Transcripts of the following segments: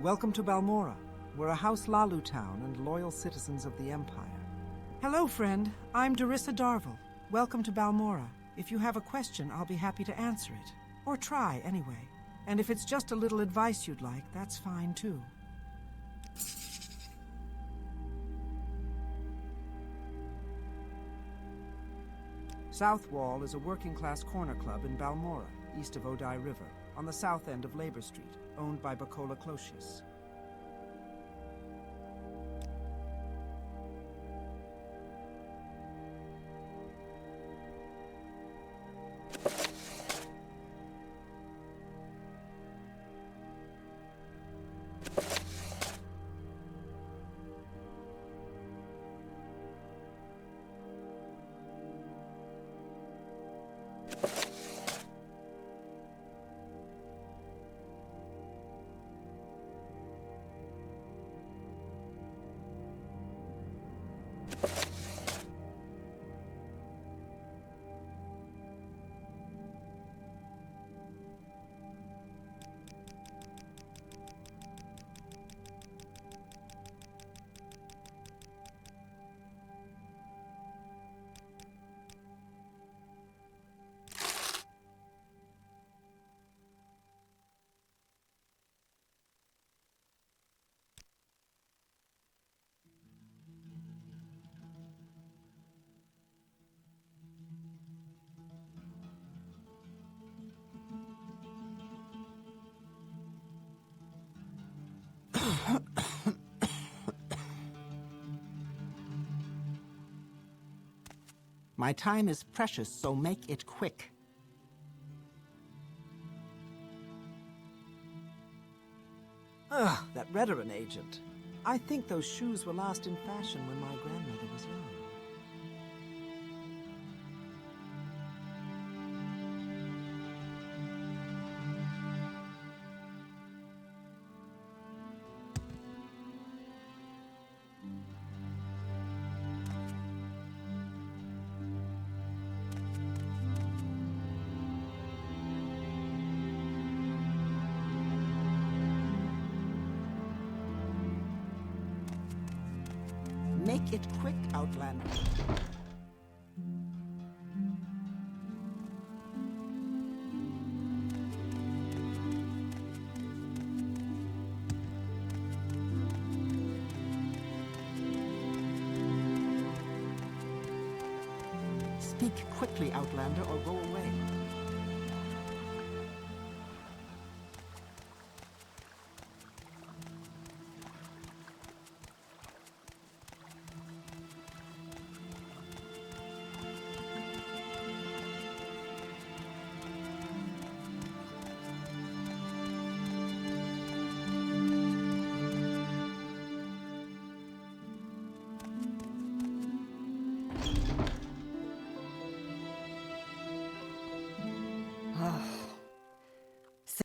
Welcome to Balmora. We're a House Lalu town and loyal citizens of the Empire. Hello, friend. I'm Darissa Darvel. Welcome to Balmora. If you have a question, I'll be happy to answer it. Or try, anyway. And if it's just a little advice you'd like, that's fine, too. South Wall is a working-class corner club in Balmora, east of Odai River, on the south end of Labor Street, owned by Bacola Closius. My time is precious, so make it quick. Ugh, that Redoran agent. I think those shoes were last in fashion when my grandmother was young. Make it quick, Outlander. Speak quickly, Outlander, or go away.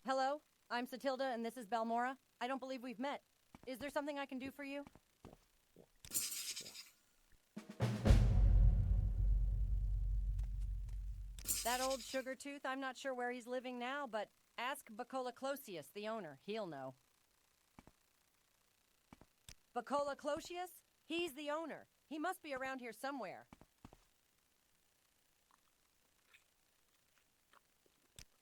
Hello, I'm Satilda, and this is Balmora. I don't believe we've met. Is there something I can do for you? That old sugar tooth, I'm not sure where he's living now, but ask Bacola Closius, the owner. He'll know. Bacola Closius? He's the owner. He must be around here somewhere.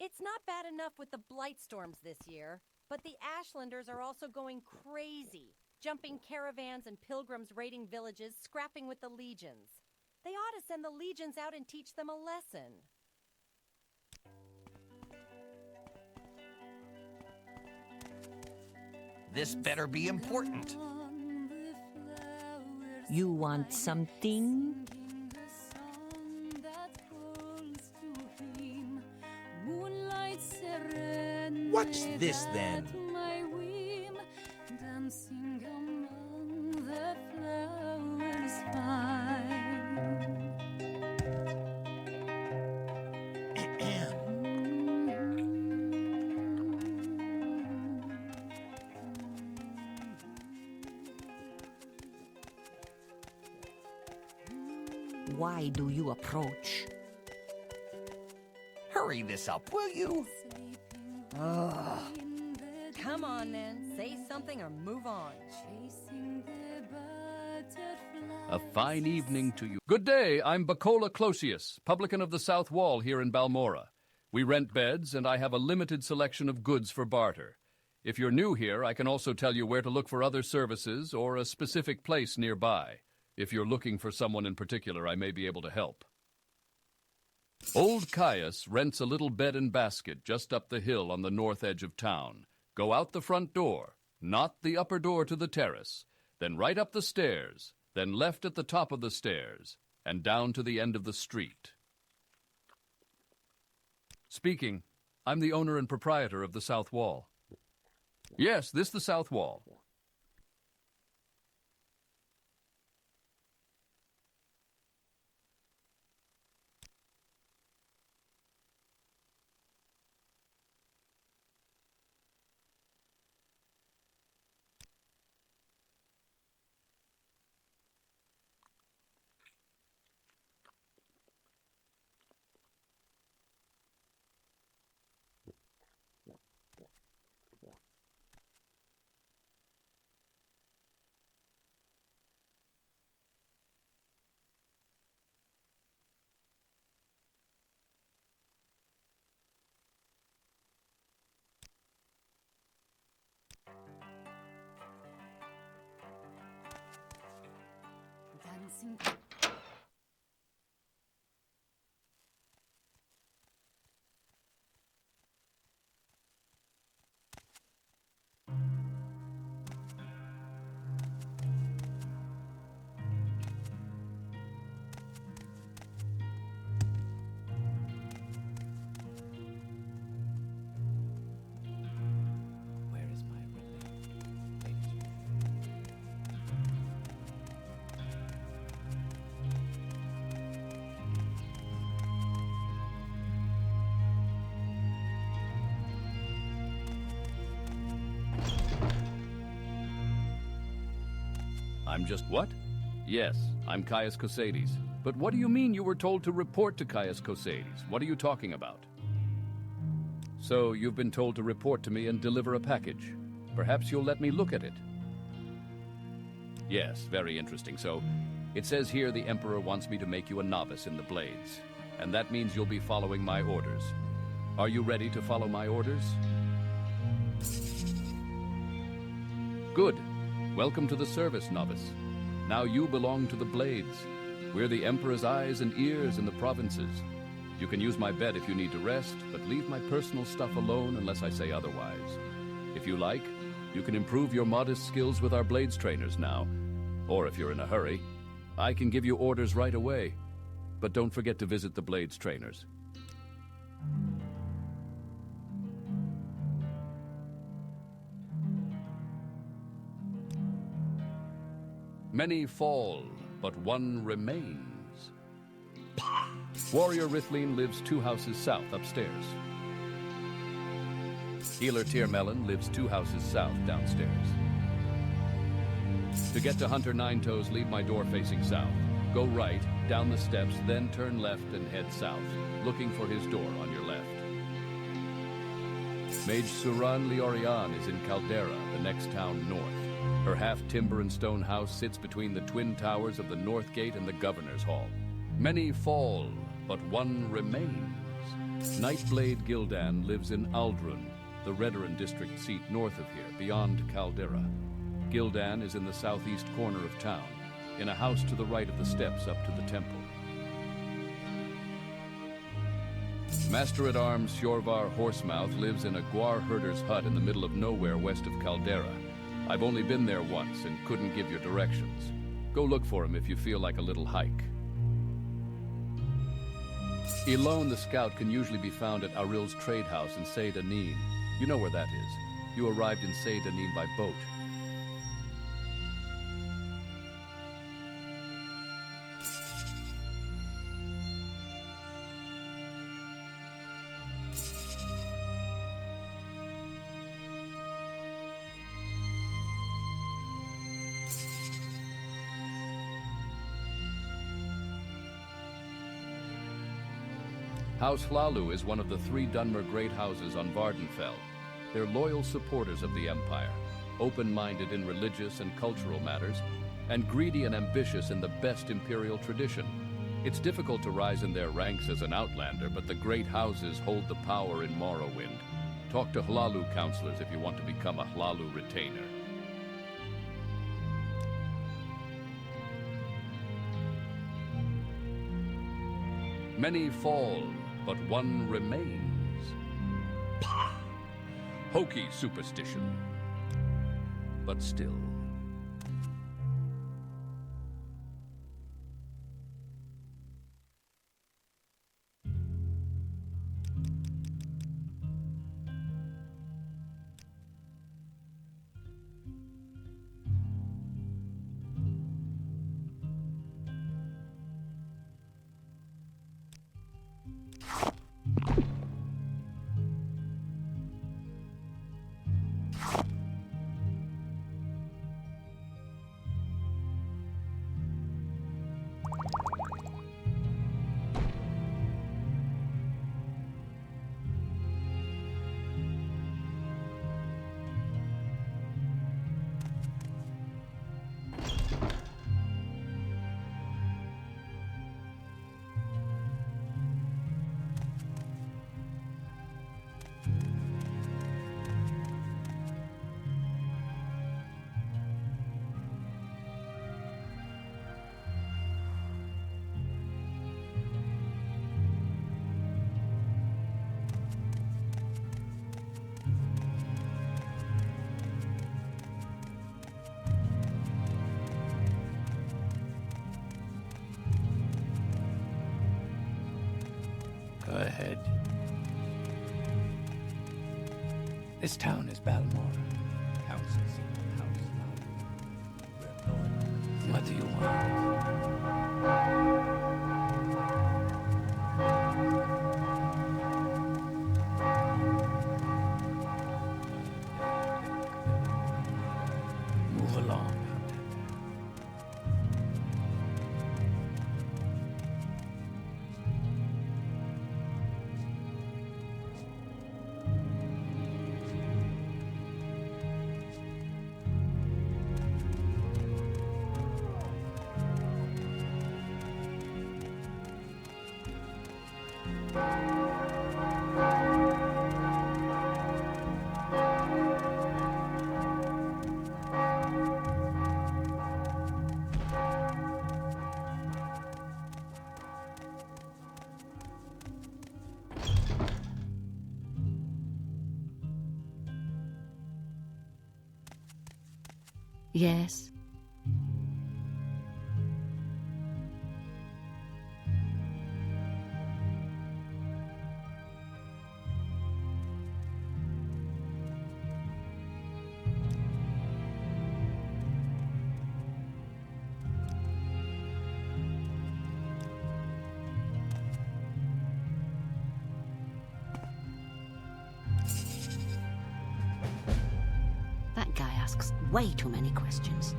It's not bad enough with the blight storms this year, but the Ashlanders are also going crazy, jumping caravans and pilgrims raiding villages, scrapping with the legions. They ought to send the legions out and teach them a lesson. This better be important. You want something? What's this then? Why do you approach? Hurry this up, will you? Come Come on then, say something or move on. A fine evening to you. Good day, I'm Bacola Closius, publican of the South Wall here in Balmora. We rent beds, and I have a limited selection of goods for barter. If you're new here, I can also tell you where to look for other services or a specific place nearby. If you're looking for someone in particular, I may be able to help. Old Caius rents a little bed and basket just up the hill on the north edge of town. Go out the front door, not the upper door to the terrace, then right up the stairs, then left at the top of the stairs, and down to the end of the street. Speaking. I'm the owner and proprietor of the South Wall. Yes, this the South Wall. I'm just what? Yes, I'm Caius Cosades. But what do you mean you were told to report to Caius Cosades? What are you talking about? So you've been told to report to me and deliver a package. Perhaps you'll let me look at it. Yes, very interesting. So, it says here the Emperor wants me to make you a novice in the blades. And that means you'll be following my orders. Are you ready to follow my orders? Good. Welcome to the service, novice. Now you belong to the blades. We're the Emperor's eyes and ears in the provinces. You can use my bed if you need to rest, but leave my personal stuff alone unless I say otherwise. If you like, you can improve your modest skills with our blades trainers now. Or if you're in a hurry, I can give you orders right away. But don't forget to visit the blades trainers. Many fall, but one remains. Warrior Rithleen lives 2 houses south, upstairs. Healer Tiermelon lives 2 houses south, downstairs. To get to Hunter Ninetoes, leave my door facing south. Go right, down the steps, then turn left and head south, looking for his door on your left. Mage Suran Leorian is in Caldera, the next town north. Her half-timber and stone house sits between the twin towers of the North Gate and the Governor's Hall. Many fall, but one remains. Nightblade Gildan lives in Aldrun, the Redoran district seat north of here, beyond Caldera. Gildan is in the southeast corner of town, in a house to the right of the steps up to the temple. Master-at-Arms Sjorvar Horsemouth lives in a Guar herder's hut in the middle of nowhere west of Caldera. I've only been there once and couldn't give you directions. Go look for him if you feel like a little hike. Elone the Scout can usually be found at Aril's trade house in Seydanin. You know where that is. You arrived in Seydanin by boat. House Hlalu is one of the 3 Dunmer great houses on Vardenfell. They're loyal supporters of the Empire, open-minded in religious and cultural matters, and greedy and ambitious in the best imperial tradition. It's difficult to rise in their ranks as an outlander, but the great houses hold the power in Morrowind. Talk to Hlalu counselors if you want to become a Hlalu retainer. Many fall, but one remains. Pah! Hokey superstition. But still. Go ahead. This town is Balmora. What do you want? Move along. Yes. That guy asks way too many questions.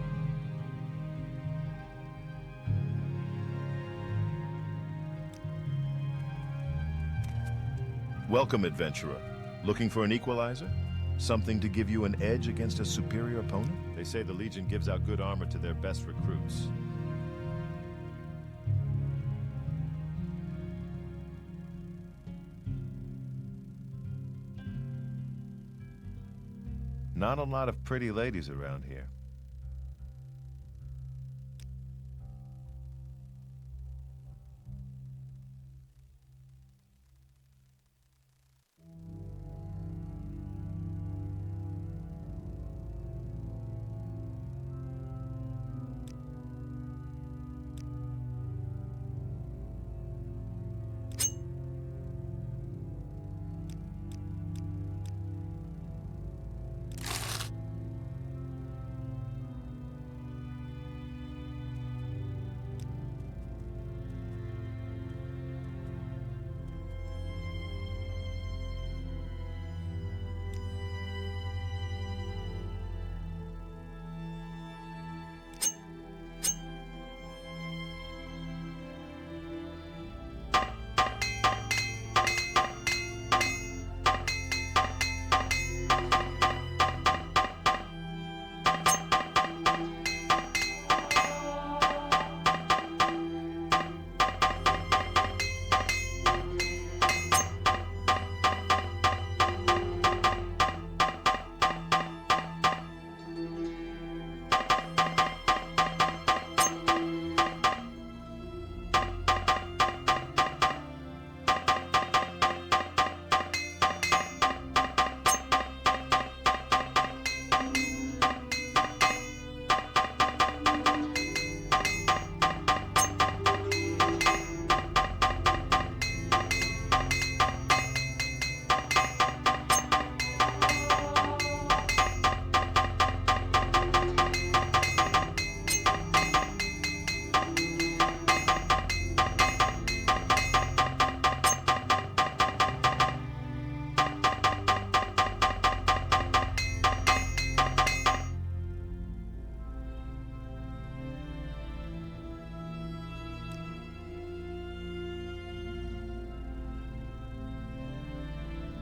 Welcome, adventurer. Looking for an equalizer? Something to give you an edge against a superior opponent? They say the Legion gives out good armor to their best recruits. Not a lot of pretty ladies around here.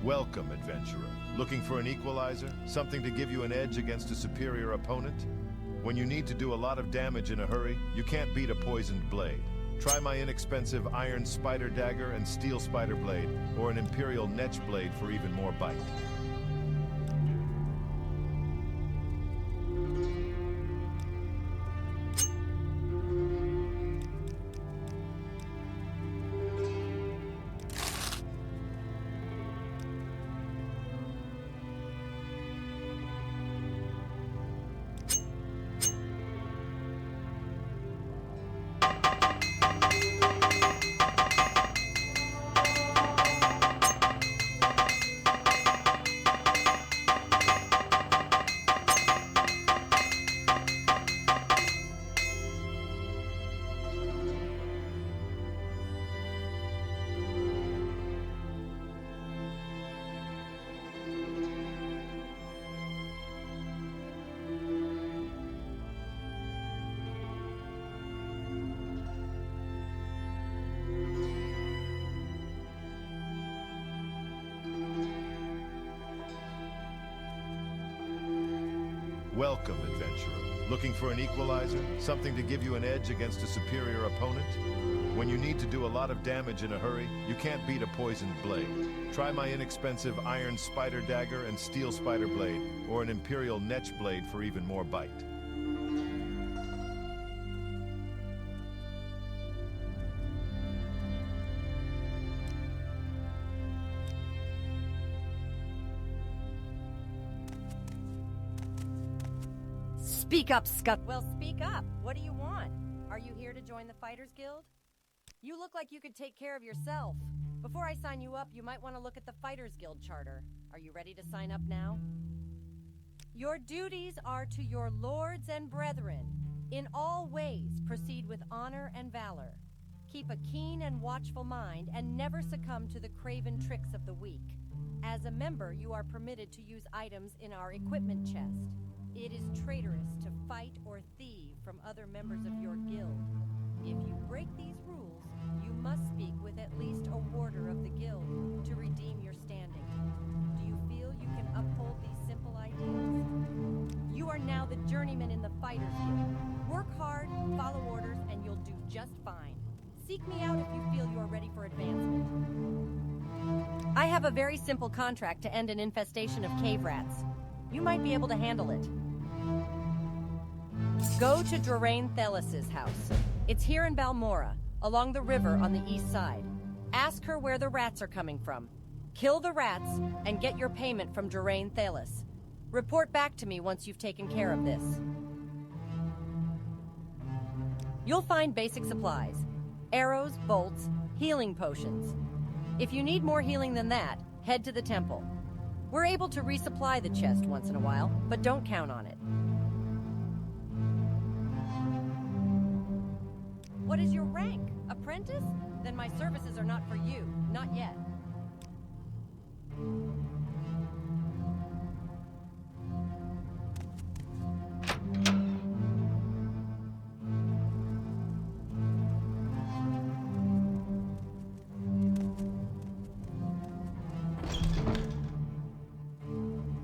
Welcome, adventurer. Looking for an equalizer? Something to give you an edge against a superior opponent? When you need to do a lot of damage in a hurry, you can't beat a poisoned blade. Try my inexpensive iron spider dagger and steel spider blade, or an imperial netch blade for even more bite. Welcome, adventurer. Looking for an equalizer? Something to give you an edge against a superior opponent? When you need to do a lot of damage in a hurry, you can't beat a poisoned blade. Try my inexpensive iron spider dagger and steel spider blade, or an imperial netch blade for even more bite. Speak up, Scut. Well, speak up. What do you want? Are you here to join the Fighters Guild? You look like you could take care of yourself. Before I sign you up, you might want to look at the Fighters Guild charter. Are you ready to sign up now? Your duties are to your lords and brethren. In all ways, proceed with honor and valor. Keep a keen and watchful mind and never succumb to the craven tricks of the weak. As a member, you are permitted to use items in our equipment chest. It is traitorous to fight or thieve from other members of your guild. If you break these rules, you must speak with at least a warder of the guild to redeem your standing. Do you feel you can uphold these simple ideas? You are now the journeyman in the Fighters Guild. Work hard, follow orders, and you'll do just fine. Seek me out if you feel you are ready for advancement. I have a very simple contract to end an infestation of cave rats. You might be able to handle it. Go to Drain Thelis's house. It's here in Balmora, along the river on the east side. Ask her where the rats are coming from. Kill the rats and get your payment from Drain Thelis. Report back to me once you've taken care of this. You'll find basic supplies. Arrows, bolts, healing potions. If you need more healing than that, head to the temple. We're able to resupply the chest once in a while, but don't count on it. What is your rank? Apprentice? Then my services are not for you. Not yet.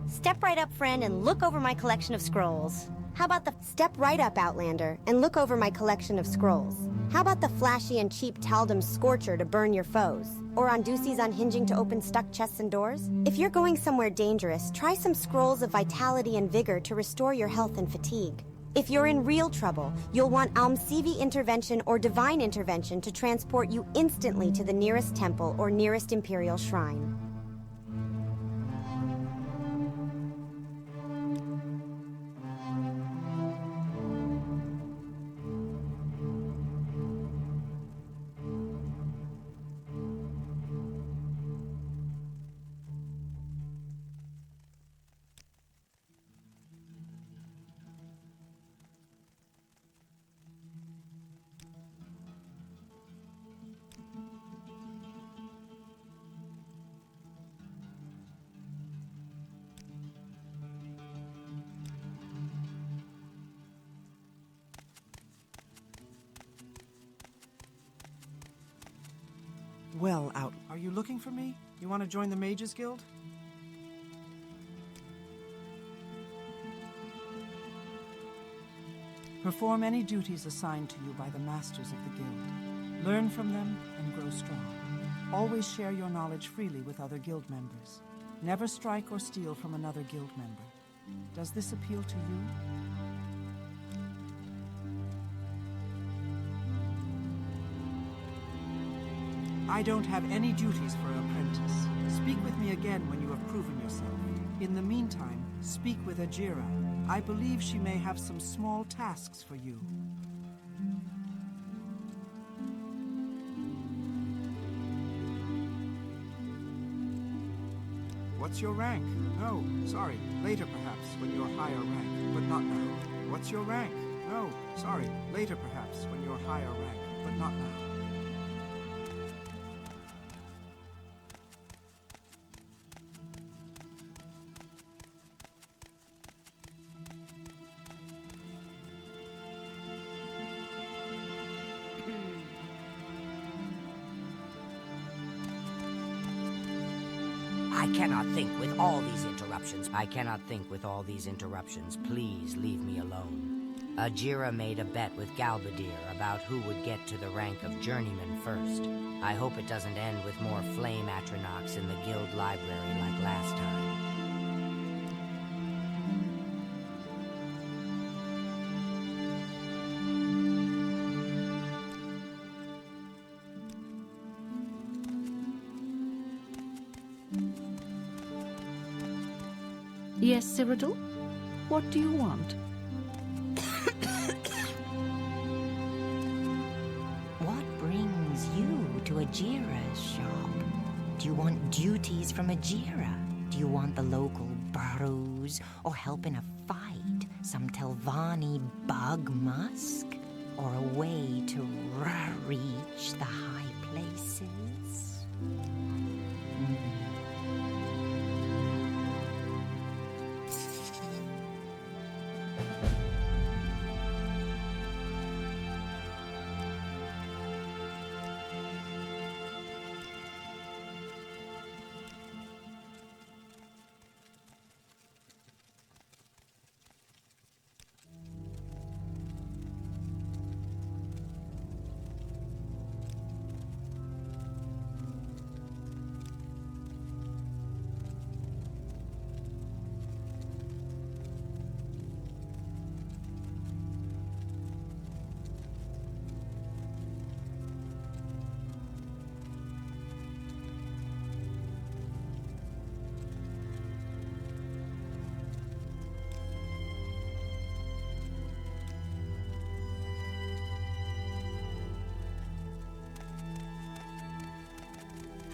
Step right up, friend, and look over my collection of scrolls. How about the step right up, Outlander, and look over my collection of scrolls? How about the flashy and cheap Taldum Scorcher to burn your foes? Or Ondusi's Unhinging to open stuck chests and doors? If you're going somewhere dangerous, try some scrolls of vitality and vigor to restore your health and fatigue. If you're in real trouble, you'll want Almsivi Intervention or Divine Intervention to transport you instantly to the nearest temple or nearest Imperial Shrine. Well, Out. Are you looking for me? You want to join the Mages Guild? Perform any duties assigned to you by the masters of the guild. Learn from them and grow strong. Always share your knowledge freely with other guild members. Never strike or steal from another guild member. Does this appeal to you? I don't have any duties for an apprentice. Speak with me again when you have proven yourself. In the meantime, speak with Ajira. I believe she may have some small tasks for you. What's your rank? No, sorry. Later perhaps, when you're higher rank, but not now. What's your rank? No, sorry. Later perhaps, when you're higher rank, but not now. I cannot think with all these interruptions. I cannot think with all these interruptions. Please leave me alone. Ajira made a bet with Galbadir about who would get to the rank of journeyman first. I hope it doesn't end with more flame Atronachs in the guild library like last time. Yes, Cyrodiil? What do you want? What brings you to Ajira's shop? Do you want duties from Ajira? Do you want the local burrows? Or help in a fight? Some Telvanni bug musk? Or a way to reach the high places?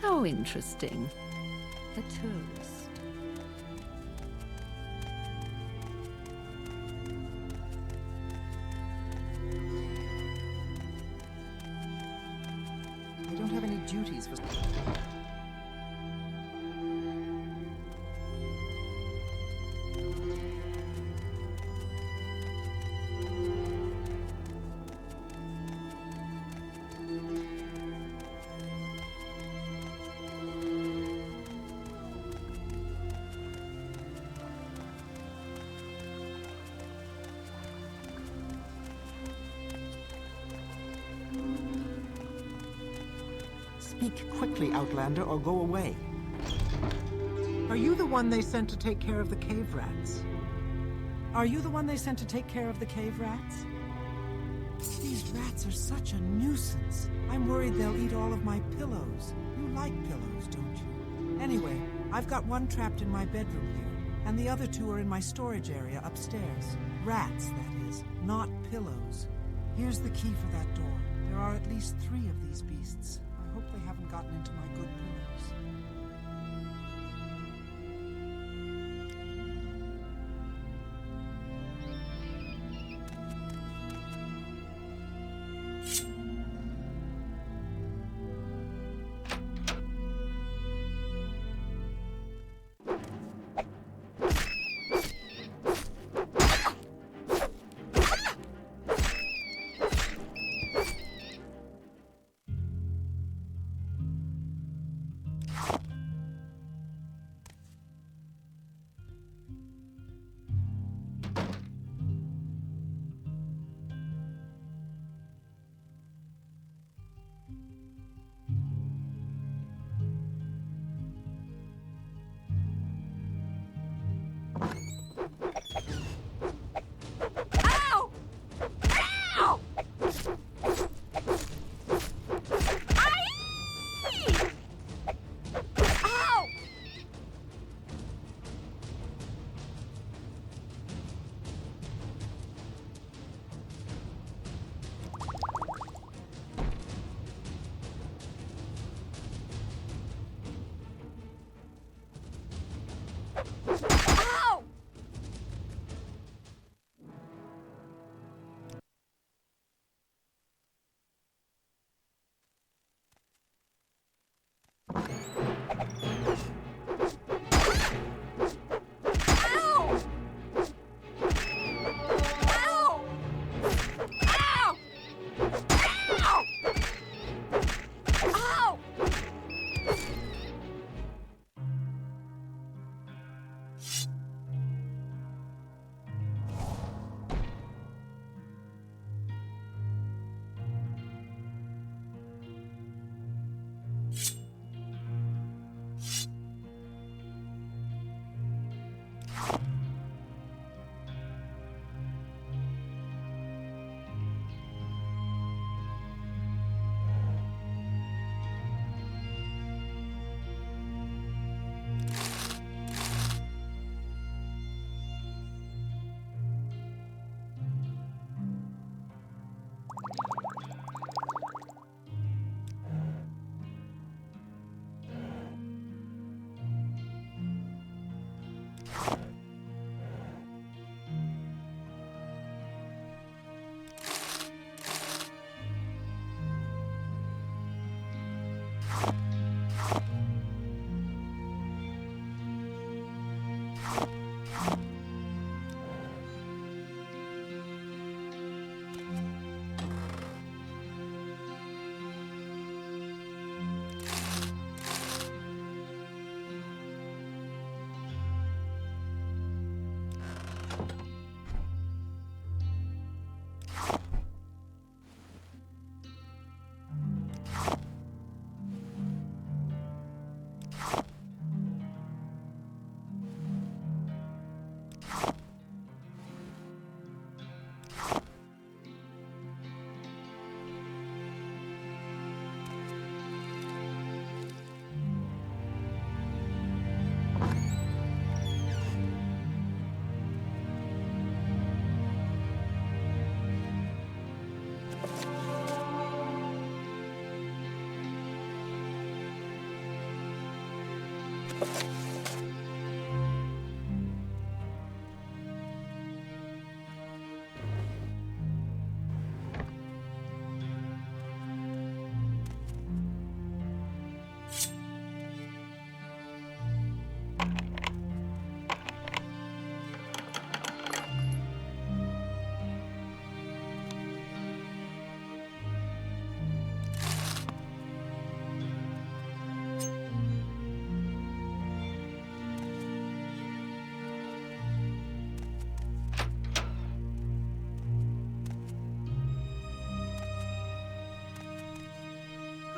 How interesting. A tourist. I don't have any duties for... Speak quickly, Outlander, or go away. Are you the one they sent to take care of the cave rats? Are you the one they sent to take care of the cave rats? These rats are such a nuisance. I'm worried they'll eat all of my pillows. You like pillows, don't you? Anyway, I've got one trapped in my bedroom here, and the other two are in my storage area upstairs. Rats, that is, not pillows. Here's the key for that door. There are at least 3 of these beasts. I hope they haven't gotten into my good pillows.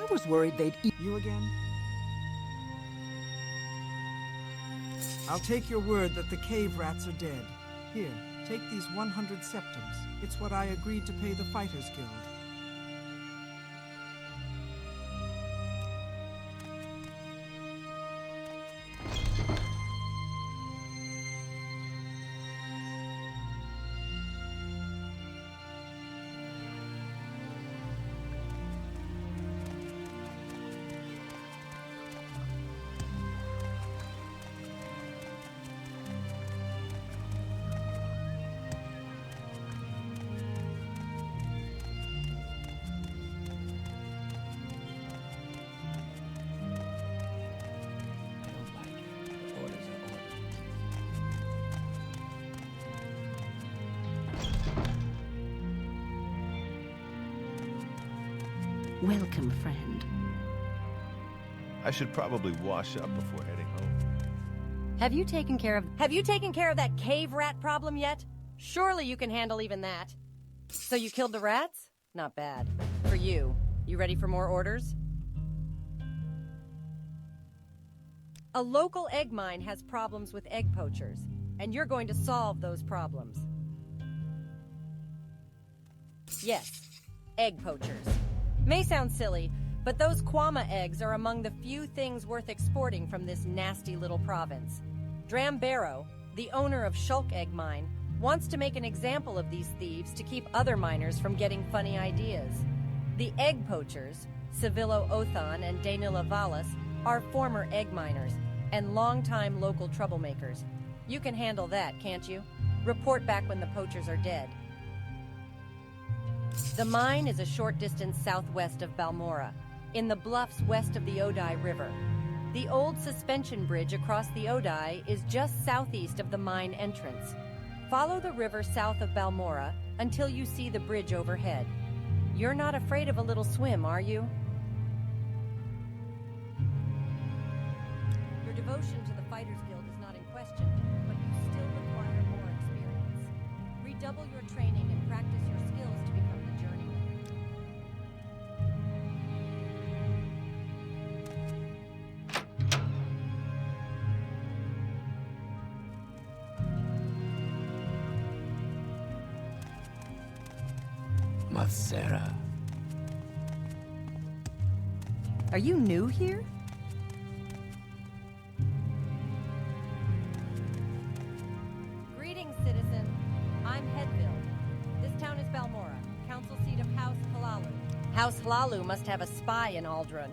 I was worried they'd eat you again. I'll take your word that the cave rats are dead. Here, take these 100 septums. It's what I agreed to pay the Fighters Guild. Welcome, friend. I should probably wash up before heading home. Have you taken care of that cave rat problem yet? Surely you can handle even that. So you killed the rats? Not bad. For you. You ready for more orders? A local egg mine has problems with egg poachers, and you're going to solve those problems. Yes, egg poachers. May sound silly, but those Kwama eggs are among the few things worth exporting from this nasty little province. Drambero, the owner of Shulk Egg Mine, wants to make an example of these thieves to keep other miners from getting funny ideas. The egg poachers, Civillo Othan and Danila Valas, are former egg miners and longtime local troublemakers. You can handle that, can't you? Report back when the poachers are dead. The mine is a short distance southwest of Balmora, in the bluffs west of the Odai River. The old suspension bridge across the Odai is just southeast of the mine entrance. Follow the river south of Balmora until you see the bridge overhead. You're not afraid of a little swim, are you? Your devotion to the Fighters Guild is not in question, but you still require more experience. Redouble your training and practice your skills to become the journeyman. Mathera. Are you new here? Greetings, citizen. I'm Headville. This town is Balmora, council seat of House Halalu. House Halalu must have a spy in Aldrun.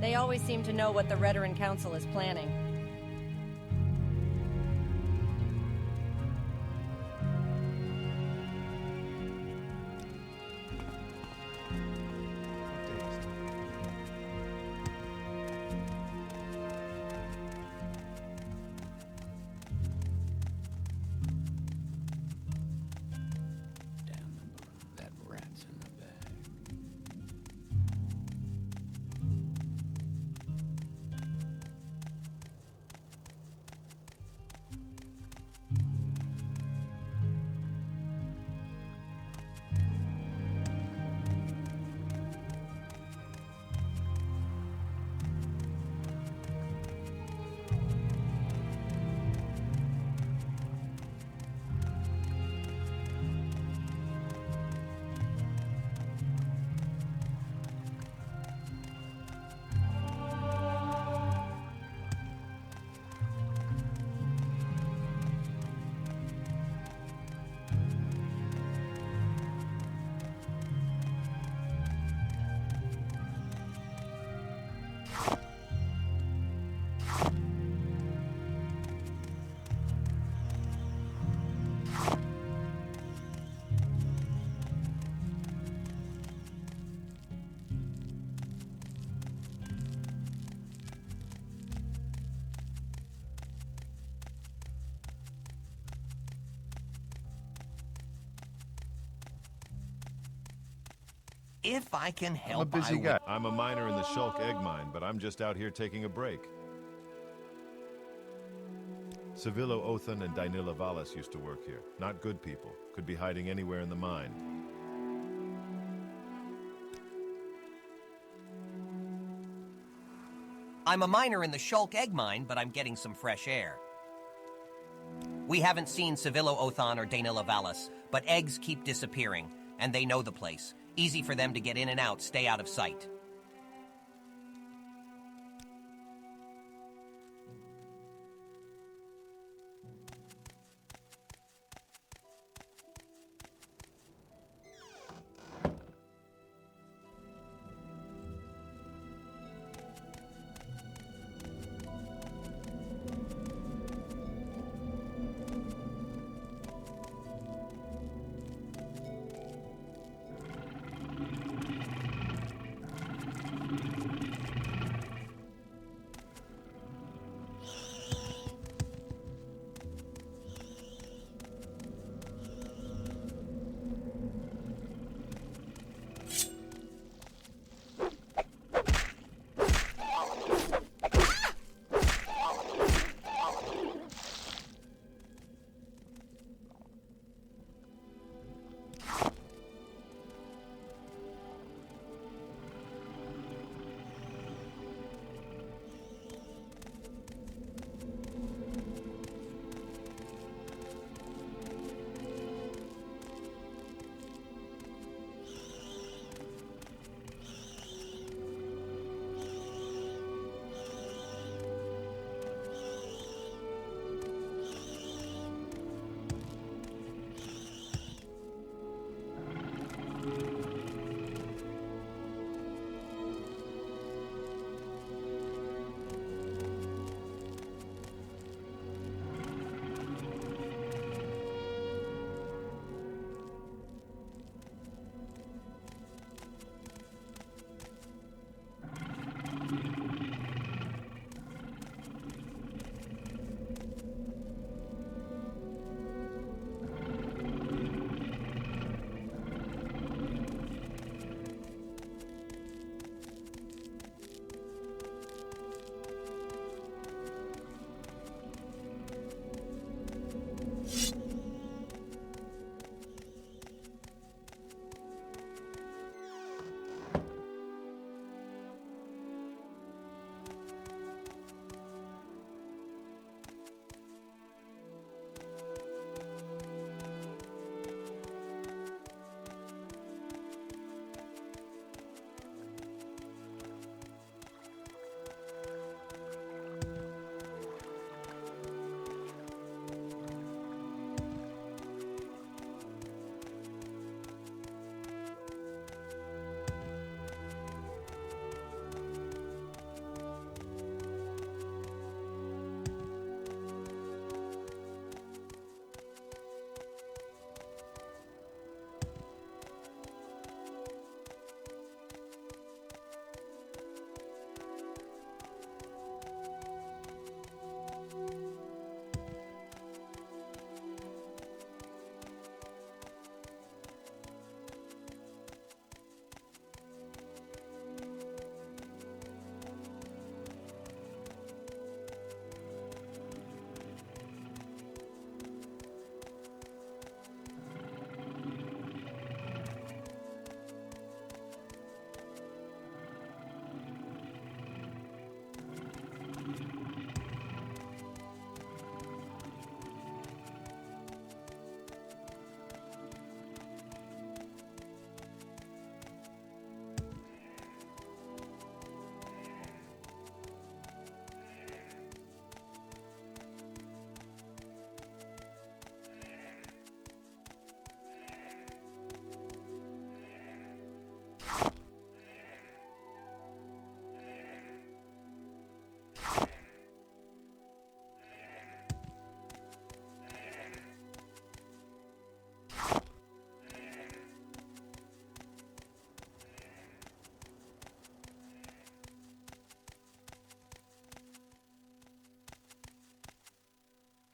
They always seem to know what the Redoran Council is planning. That rat's in the bag. If I can I'm help, a busy I guy. I'm a miner in the Shulk Egg Mine, but I'm just out here taking a break. Civillo Othan and Dainila Valas used to work here. Not good people. Could be hiding anywhere in the mine. I'm a miner in the Shulk egg mine, but I'm getting some fresh air. We haven't seen Civillo Othan or Dainilla Vallis, but eggs keep disappearing, and they know the place. Easy for them to get in and out, stay out of sight.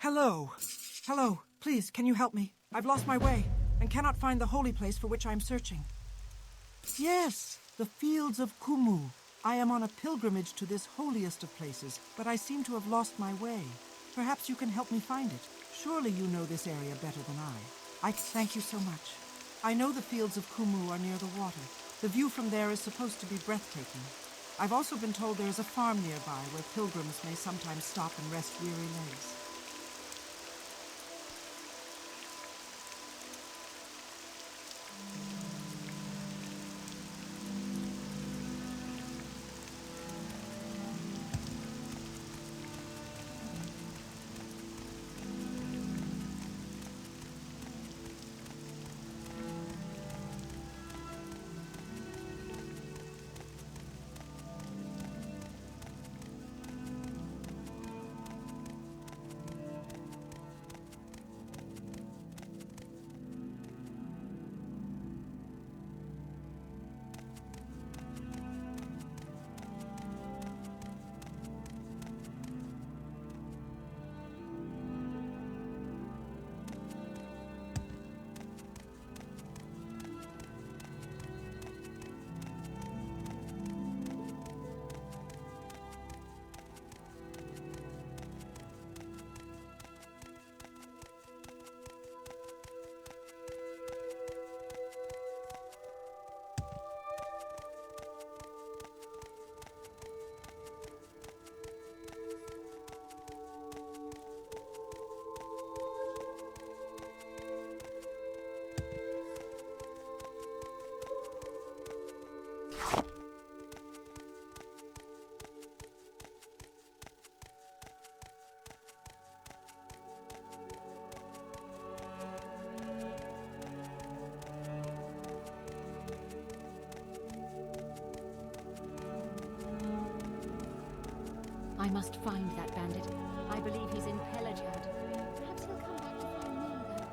Hello. Hello. Please, can you help me? I've lost my way and cannot find the holy place for which I am searching. Yes, the fields of Kumu. I am on a pilgrimage to this holiest of places, but I seem to have lost my way. Perhaps you can help me find it. Surely you know this area better than I thank you so much. I know the fields of Kumu are near the water. The view from there is supposed to be breathtaking. I've also been told there is a farm nearby where pilgrims may sometimes stop and rest weary legs. I must find that bandit. I believe he's in Pelagard. Perhaps he'll come back to find me, though.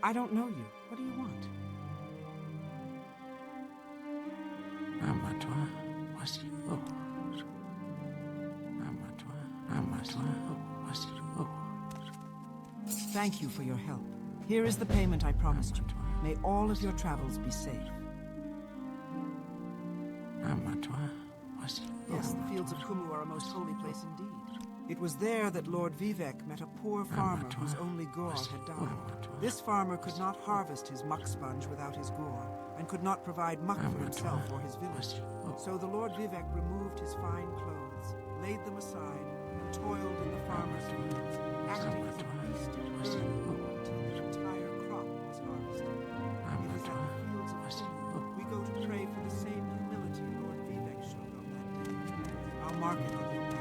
I don't know you. What do you want? Thank you for your help. Here is the payment I promised you. May all of your travels be safe. Yes, the fields of Kumu are a most holy place indeed. It was there that Lord Vivek met a poor farmer whose only gore had died. This farmer could not harvest his muck sponge without his gore, and could not provide muck for himself or his village. So the Lord Vivek removed his fine clothes, laid them aside, and toiled in the farmer's fields, acting as a priest, burning until the entire crop was harvested. It is at the fields of sin we go to pray for the same humility Lord Vivek showed on that day. I'll mark it on your map.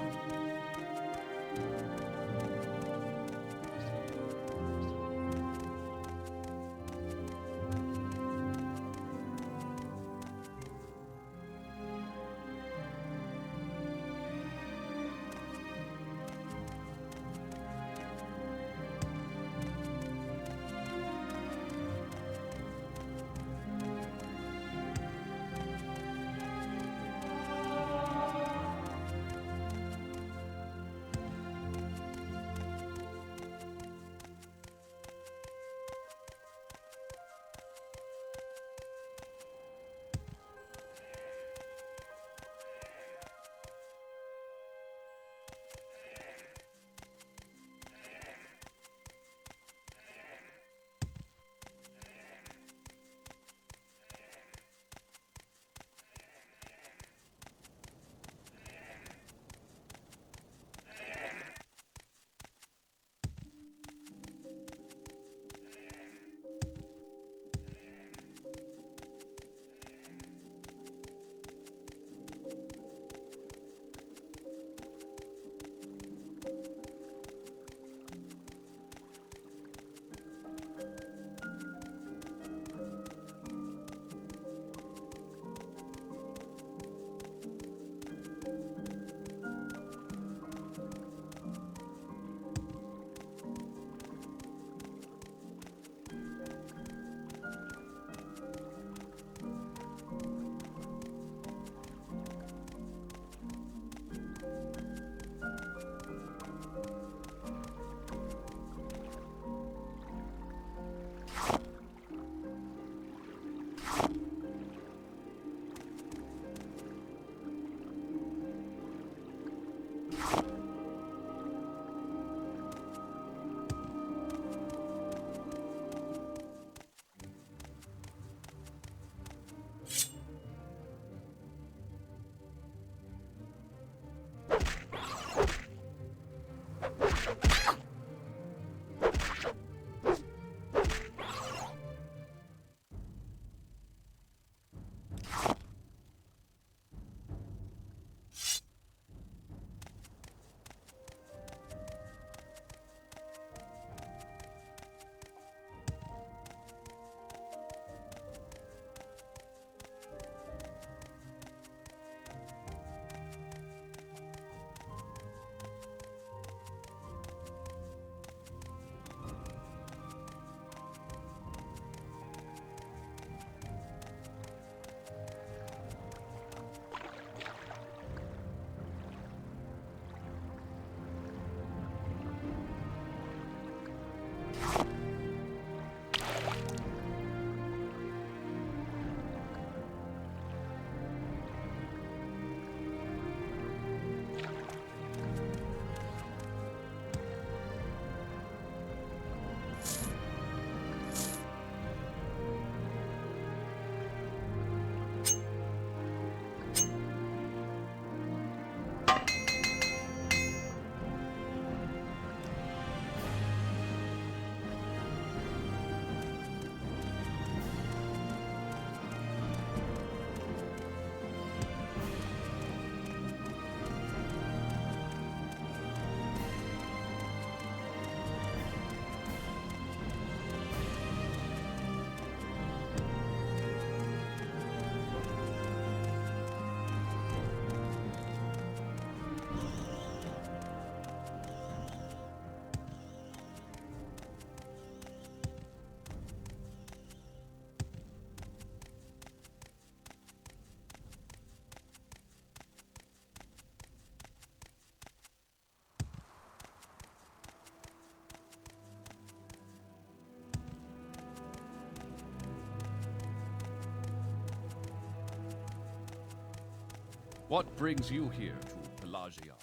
What brings you here to Pelagiad?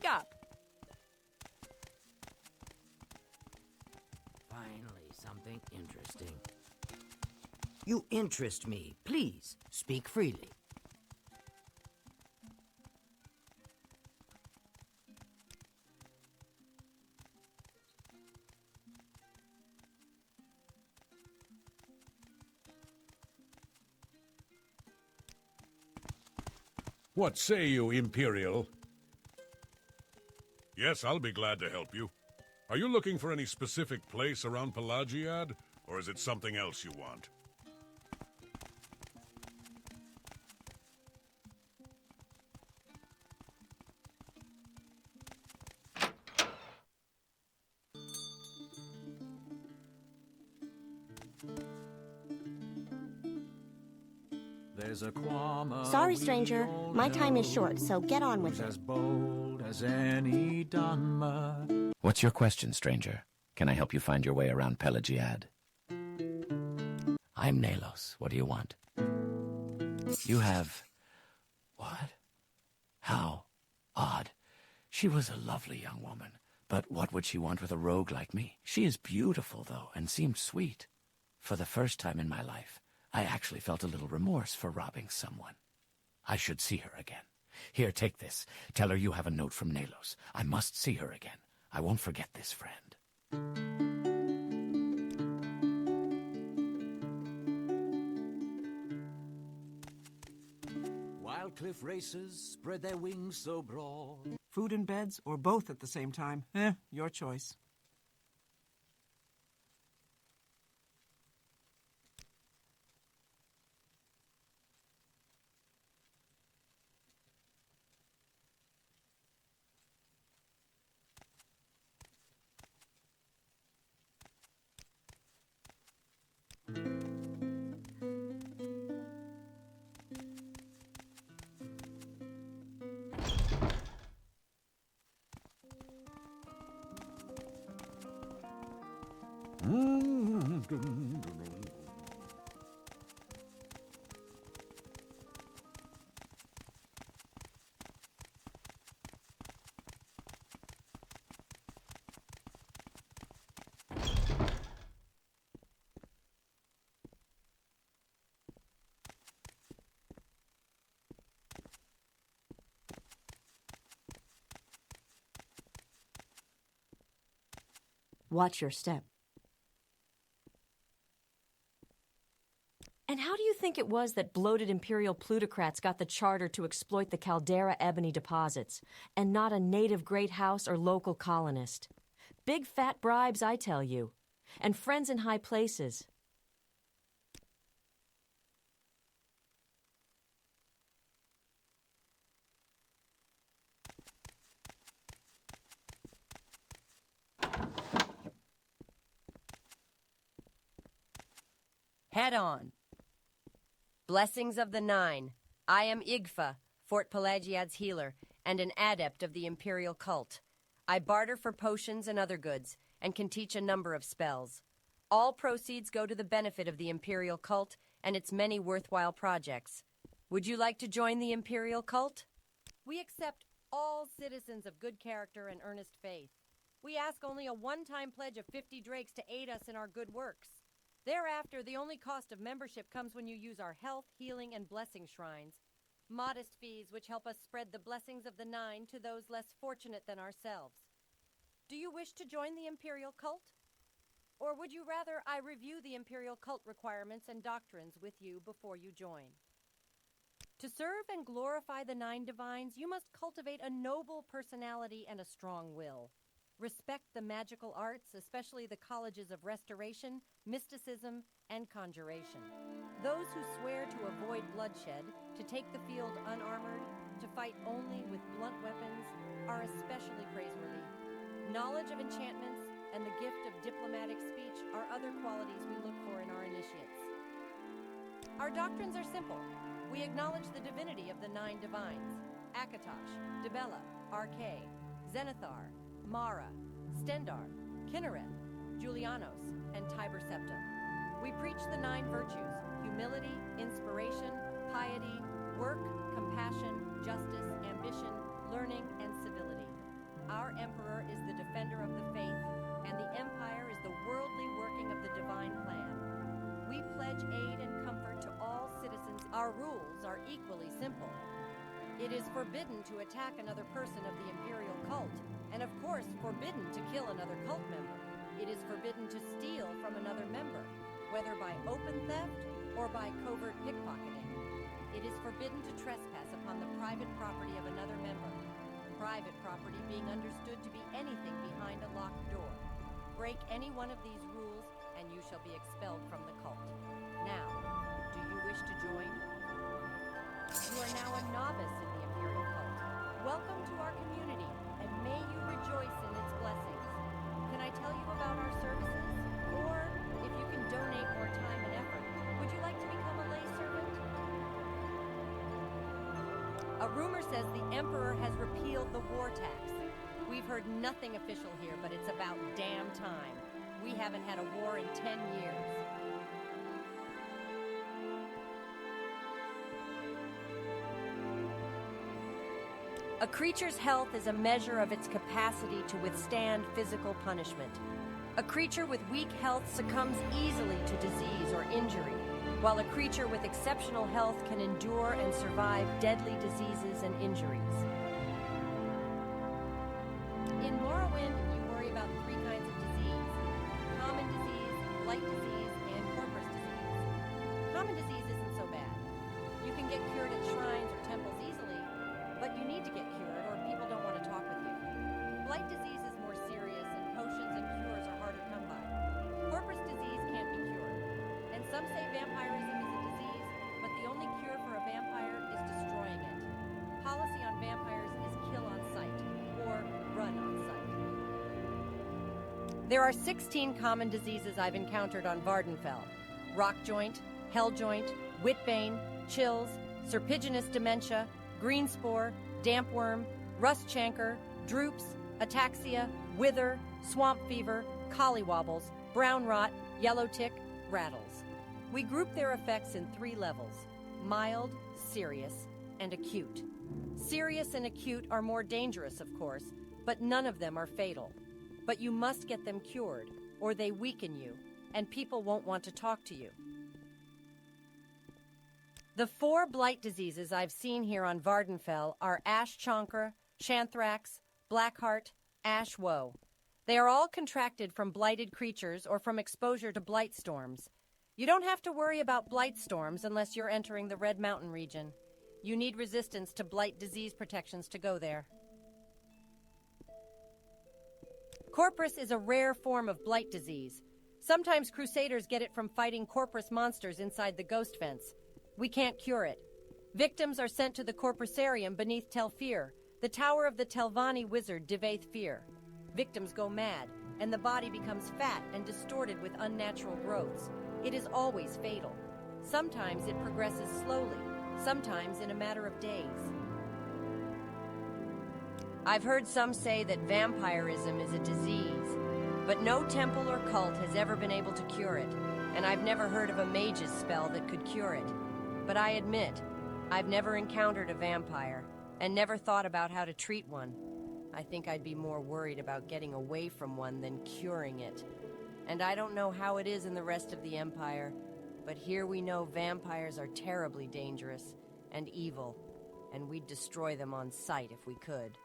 Speak up. Finally, something interesting. You interest me. Please, speak freely. What say you, Imperial? Yes, I'll be glad to help you. Are you looking for any specific place around Pelagiad, or is it something else you want? There's a Quama. Sorry, stranger. My time is short, so get on with it. As bold as any Dunmer. What's your question, stranger? Can I help you find your way around Pelagiad? I'm Nalos. What do you want? You have... What? How? Odd. She was a lovely young woman. But what would she want with a rogue like me? She is beautiful, though, and seemed sweet. For the first time in my life, I actually felt a little remorse for robbing someone. I should see her again. Here, take this. Tell her you have a note from Nalos. I must see her again. I won't forget this, friend. Wild cliff racers spread their wings so broad. Food and beds, or both at the same time? Your choice. Watch your step. And how do you think it was that bloated imperial plutocrats got the charter to exploit the Caldera ebony deposits, and not a native great house or local colonist? Big fat bribes, I tell you. And friends in high places. Head on. Blessings of the Nine. I am Igfa, Fort Pelagiad's healer, and an adept of the Imperial cult. I barter for potions and other goods, and can teach a number of spells. All proceeds go to the benefit of the Imperial cult and its many worthwhile projects. Would you like to join the Imperial cult? We accept all citizens of good character and earnest faith. We ask only a one-time pledge of 50 drakes to aid us in our good works. Thereafter, the only cost of membership comes when you use our health, healing, and blessing shrines. Modest fees which help us spread the blessings of the Nine to those less fortunate than ourselves. Do you wish to join the Imperial cult? Or would you rather I review the Imperial cult requirements and doctrines with you before you join? To serve and glorify the Nine Divines, you must cultivate a noble personality and a strong will. Respect the magical arts, especially the colleges of restoration, mysticism, and conjuration. Those who swear to avoid bloodshed, to take the field unarmored, to fight only with blunt weapons, are especially praiseworthy. Knowledge of enchantments and the gift of diplomatic speech are other qualities we look for in our initiates. Our doctrines are simple. We acknowledge the divinity of the Nine Divines: Akatosh, Dibella, Arkay, Zenithar, Mara, Stendar, Kinnereth, Julianos, and Tiber Septim. We preach the 9 virtues: humility, inspiration, piety, work, compassion, justice, ambition, learning, and civility. Our Emperor is the defender of the faith, and the Empire is the worldly working of the divine plan. We pledge aid and comfort to all citizens. Our rules are equally simple. It is forbidden to attack another person of the Imperial cult, and of course forbidden to kill another cult member. It is forbidden to steal from another member, whether by open theft or by covert pickpocketing. It is forbidden to trespass upon the private property of another member, private property being understood to be anything behind a locked door. Break any one of these rules, and you shall be expelled from the cult. Now, do you wish to join? You are now a novice in the Imperial cult. Welcome to our community, and may you rejoice in its blessings. Can I tell you about our services? Or, if you can donate more time and effort, would you like to become a lay servant? A rumor says the Emperor has repealed the war tax. We've heard nothing official here, but it's about damn time. We haven't had a war in 10 years. A creature's health is a measure of its capacity to withstand physical punishment. A creature with weak health succumbs easily to disease or injury, while a creature with exceptional health can endure and survive deadly diseases and injuries. In Morrowind, you worry about 3 kinds of disease: common disease, blight disease, and corpus disease. Common disease isn't so bad. You can get cured at shrines or temples easily, but you need to get cured or people don't want to talk with you. Blight disease is more serious, and potions and cures are harder to come by. Corpus disease can't be cured. And some say vampirism is a disease, but the only cure for a vampire is destroying it. Policy on vampires is kill on sight, or run on sight. There are 16 common diseases I've encountered on Vardenfell: rock joint, hell joint, witbane, chills, serpiginous dementia, green spore, damp worm, rust chancre, droops, ataxia, wither, swamp fever, collywobbles, brown rot, yellow tick, rattles. We group their effects in 3 levels: mild, serious, and acute. Serious and acute are more dangerous, of course, but none of them are fatal. But you must get them cured, or they weaken you, and people won't want to talk to you. The 4 blight diseases I've seen here on Vardenfell are ash chancre, shanthrax, blackheart, ash woe. They are all contracted from blighted creatures or from exposure to blight storms. You don't have to worry about blight storms unless you're entering the Red Mountain region. You need resistance to blight disease protections to go there. Corpus is a rare form of blight disease. Sometimes crusaders get it from fighting corpus monsters inside the ghost fence. We can't cure it. Victims are sent to the Corpusarium beneath Telfir, the tower of the Telvanni wizard Divaith Fear. Victims go mad, and the body becomes fat and distorted with unnatural growths. It is always fatal. Sometimes it progresses slowly, sometimes in a matter of days. I've heard some say that vampirism is a disease, but no temple or cult has ever been able to cure it, and I've never heard of a mage's spell that could cure it. But I admit, I've never encountered a vampire, and never thought about how to treat one. I think I'd be more worried about getting away from one than curing it. And I don't know how it is in the rest of the Empire, but here we know vampires are terribly dangerous and evil, and we'd destroy them on sight if we could.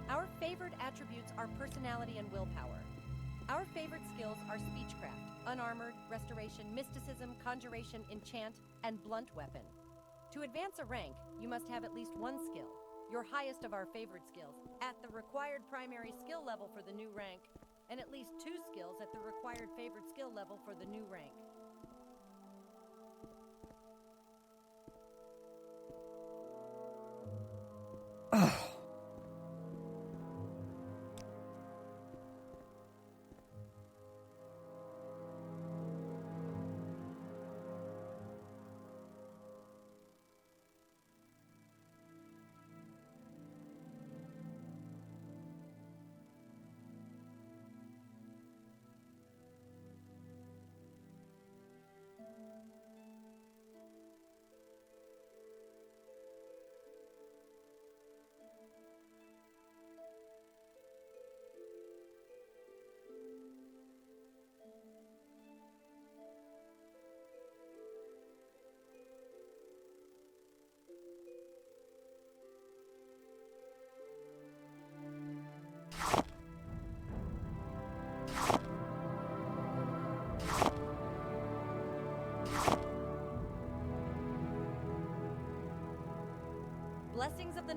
Our favored attributes are personality and willpower. Our favorite skills are speechcraft, unarmored, restoration, mysticism, conjuration, enchant, and blunt weapon. To advance a rank, you must have at least 1 skill, your highest of our favorite skills, at the required primary skill level for the new rank, and at least 2 skills at the required favorite skill level for the new rank.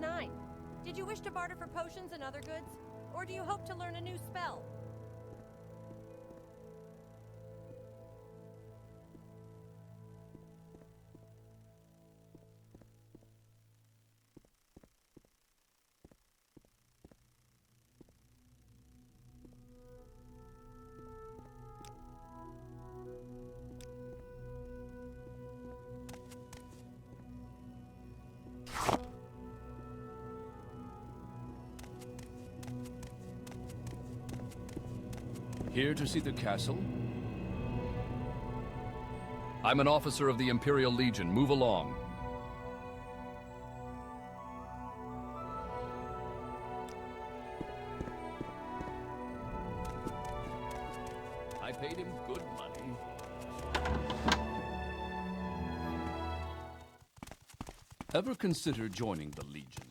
9. Did you wish to barter for potions and other goods? Or do you hope to learn a new spell? Here to see the castle? I'm an officer of the Imperial Legion. Move along. I paid him good money. Ever consider joining the Legion?